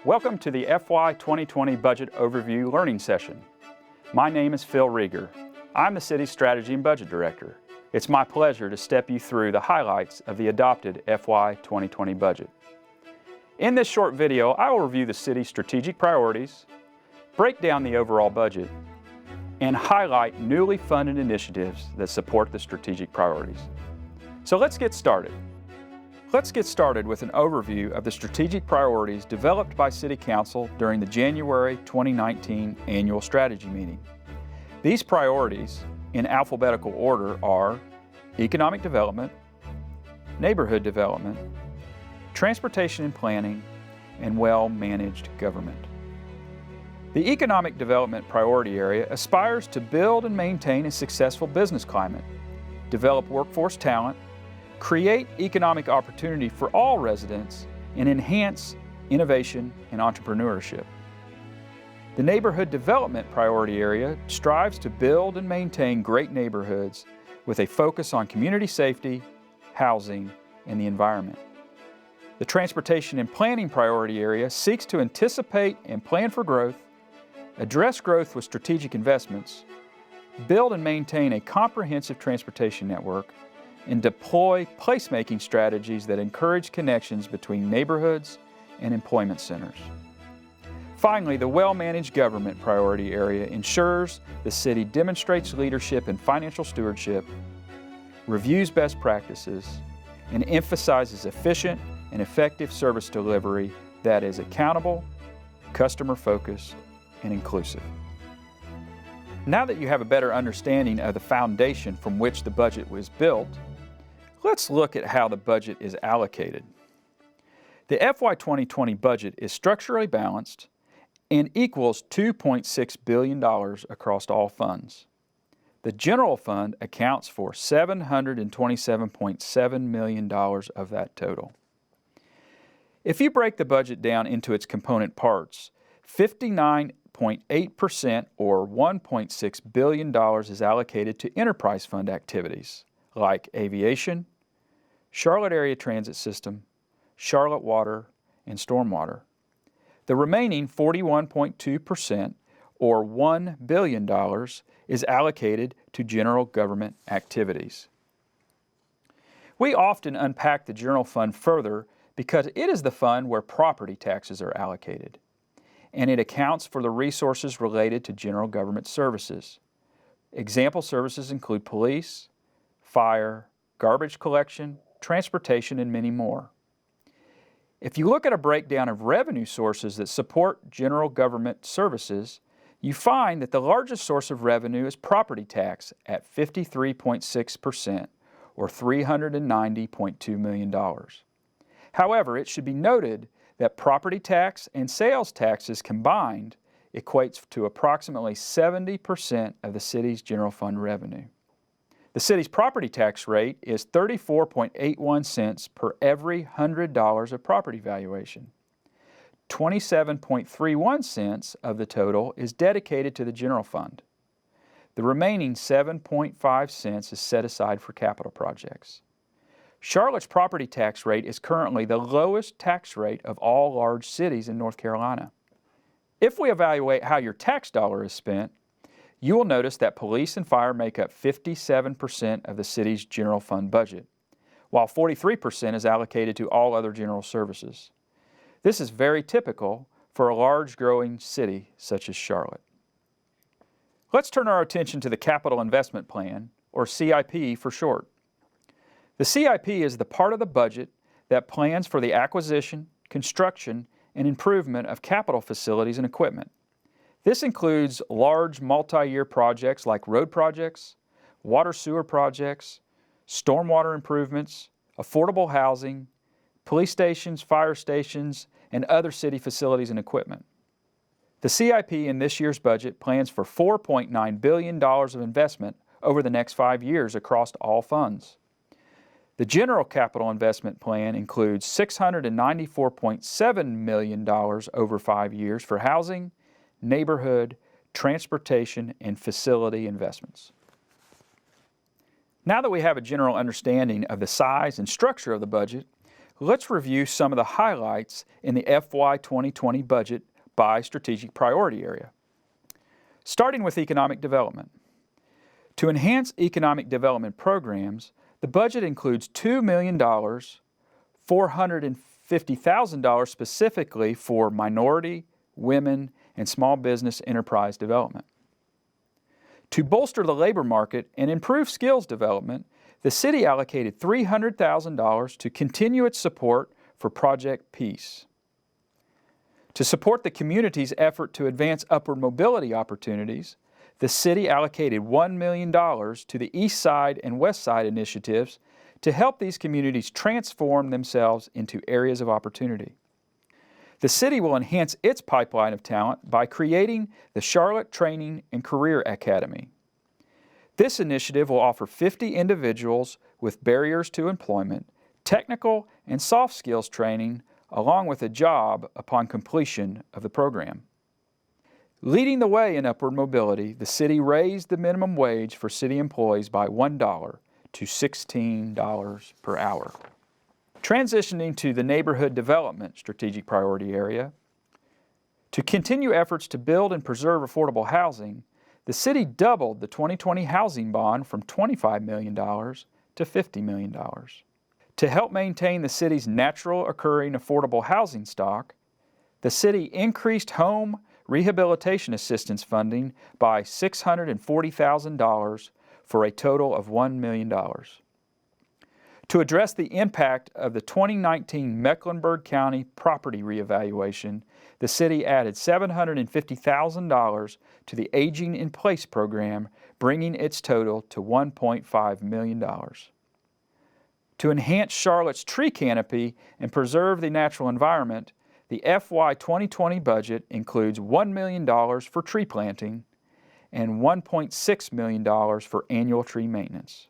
Welcome to the FY 2020 Budget Overview Learning Session. My name is Phil Rieger. I'm the City's Strategy and Budget Director. It's my pleasure to step you through the highlights of the adopted FY 2020 budget. In this short video, I will review the City's strategic priorities, break down the overall budget, and highlight newly funded initiatives that support the strategic priorities. So let's get started. Let's get started with an overview of the strategic priorities developed by City Council during the January 2019 annual strategy meeting. These priorities, in alphabetical order, are economic development, neighborhood development, transportation and planning, and well-managed government. The economic development priority area aspires to build and maintain a successful business climate, develop workforce talent, create economic opportunity for all residents, and enhance innovation and entrepreneurship. The neighborhood development priority area strives to build and maintain great neighborhoods with a focus on community safety, housing, and the environment. The transportation and planning priority area seeks to anticipate and plan for growth, address growth with strategic investments, build and maintain a comprehensive transportation network, and deploy placemaking strategies that encourage connections between neighborhoods and employment centers. Finally, the well-managed government priority area ensures the city demonstrates leadership in financial stewardship, reviews best practices, and emphasizes efficient and effective service delivery that is accountable, customer-focused, and inclusive. Now that you have a better understanding of the foundation from which the budget was built, let's look at how the budget is allocated. The FY 2020 budget is structurally balanced and equals $2.6 billion across all funds. The general fund accounts for $727.7 million of that total. If you break the budget down into its component parts, 59.8% or $1.6 billion is allocated to enterprise fund activities like aviation, Charlotte Area Transit System, Charlotte Water, and Stormwater. The remaining 41.2% or $1 billion is allocated to general government activities. We often unpack the general fund further because it is the fund where property taxes are allocated, and it accounts for the resources related to general government services. Example services include police, fire, garbage collection, transportation, and many more. If you look at a breakdown of revenue sources that support general government services, you find that the largest source of revenue is property tax at 53.6% or $390.2 million. However, it should be noted that property tax and sales taxes combined equates to approximately 70% of the city's general fund revenue. The city's property tax rate is 34.81 cents per every $100 of property valuation. 27.31 cents of the total is dedicated to the general fund. The remaining 7.5 cents is set aside for capital projects. Charlotte's property tax rate is currently the lowest tax rate of all large cities in North Carolina. If we evaluate how your tax dollar is spent, you will notice that police and fire make up 57% of the city's general fund budget, while 43% is allocated to all other general services. This is very typical for a large growing city such as Charlotte. Let's turn our attention to the Capital Investment Plan, or CIP for short. The CIP is the part of the budget that plans for the acquisition, construction, and improvement of capital facilities and equipment. This includes large multi-year projects like road projects, water sewer projects, stormwater improvements, affordable housing, police stations, fire stations, and other city facilities and equipment. The CIP in this year's budget plans for $4.9 billion of investment over the next 5 years across all funds. The General Capital Investment Plan includes $694.7 million over 5 years for housing, neighborhood, transportation, and facility investments. Now that we have a general understanding of the size and structure of the budget, let's review some of the highlights in the FY 2020 budget by strategic priority area. Starting with economic development. To enhance economic development programs, the budget includes $2 million, $450,000 specifically for minority, women, and small business enterprise development. To bolster the labor market and improve skills development, the city allocated $300,000 to continue its support for Project Peace. To support the community's effort to advance upward mobility opportunities, the city allocated $1 million to the East Side and West Side initiatives to help these communities transform themselves into areas of opportunity. The city will enhance its pipeline of talent by creating the Charlotte Training and Career Academy. This initiative will offer 50 individuals with barriers to employment, technical and soft skills training, along with a job upon completion of the program. Leading the way in upward mobility, the city raised the minimum wage for city employees by $1 to $16 per hour. Transitioning to the neighborhood development strategic priority area. To continue efforts to build and preserve affordable housing, the city doubled the 2020 housing bond from $25 million to $50 million. To help maintain the city's natural occurring affordable housing stock, the city increased home rehabilitation assistance funding by $640,000 for a total of $1 million. To address the impact of the 2019 Mecklenburg County property reevaluation, the city added $750,000 to the Aging in Place program, bringing its total to $1.5 million. To enhance Charlotte's tree canopy and preserve the natural environment, the FY 2020 budget includes $1 million for tree planting and $1.6 million for annual tree maintenance.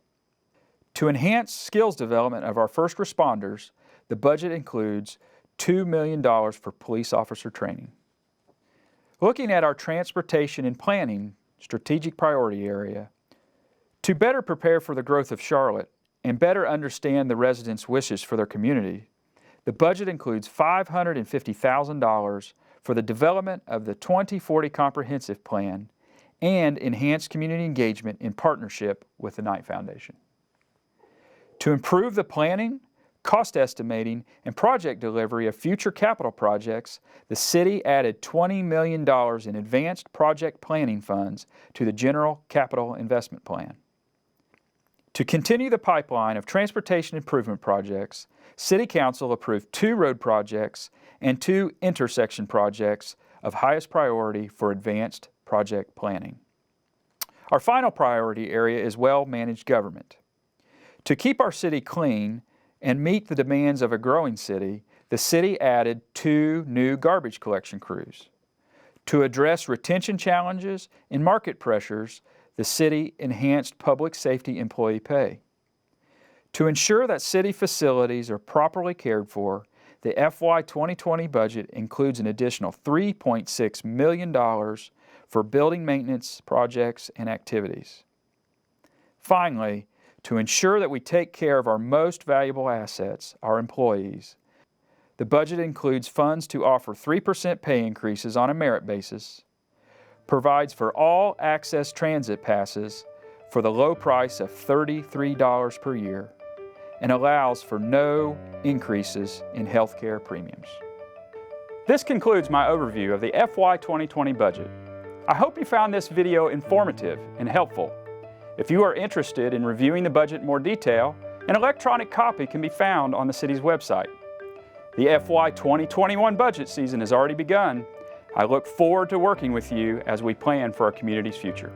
To enhance skills development of our first responders, the budget includes $2 million for police officer training. Looking at our transportation and planning strategic priority area, to better prepare for the growth of Charlotte and better understand the residents' wishes for their community, the budget includes $550,000 for the development of the 2040 Comprehensive Plan and enhanced community engagement in partnership with the Knight Foundation. To improve the planning, cost estimating, and project delivery of future capital projects, the city added $20 million in advanced project planning funds to the General Capital Investment Plan. To continue the pipeline of transportation improvement projects, City Council approved 2 road projects and 2 intersection projects of highest priority for advanced project planning. Our final priority area is well-managed government. To keep our city clean and meet the demands of a growing city, the city added 2 new garbage collection crews. To address retention challenges and market pressures, the city enhanced public safety employee pay. To ensure that city facilities are properly cared for, the FY 2020 budget includes an additional $3.6 million for building maintenance projects and activities. Finally, to ensure that we take care of our most valuable assets, our employees, the budget includes funds to offer 3% pay increases on a merit basis, provides for all access transit passes for the low price of $33 per year, and allows for no increases in health care premiums. This concludes my overview of the FY 2020 budget. I hope you found this video informative and helpful. If you are interested in reviewing the budget in more detail, an electronic copy can be found on the city's website. The FY 2021 budget season has already begun. I look forward to working with you as we plan for our community's future.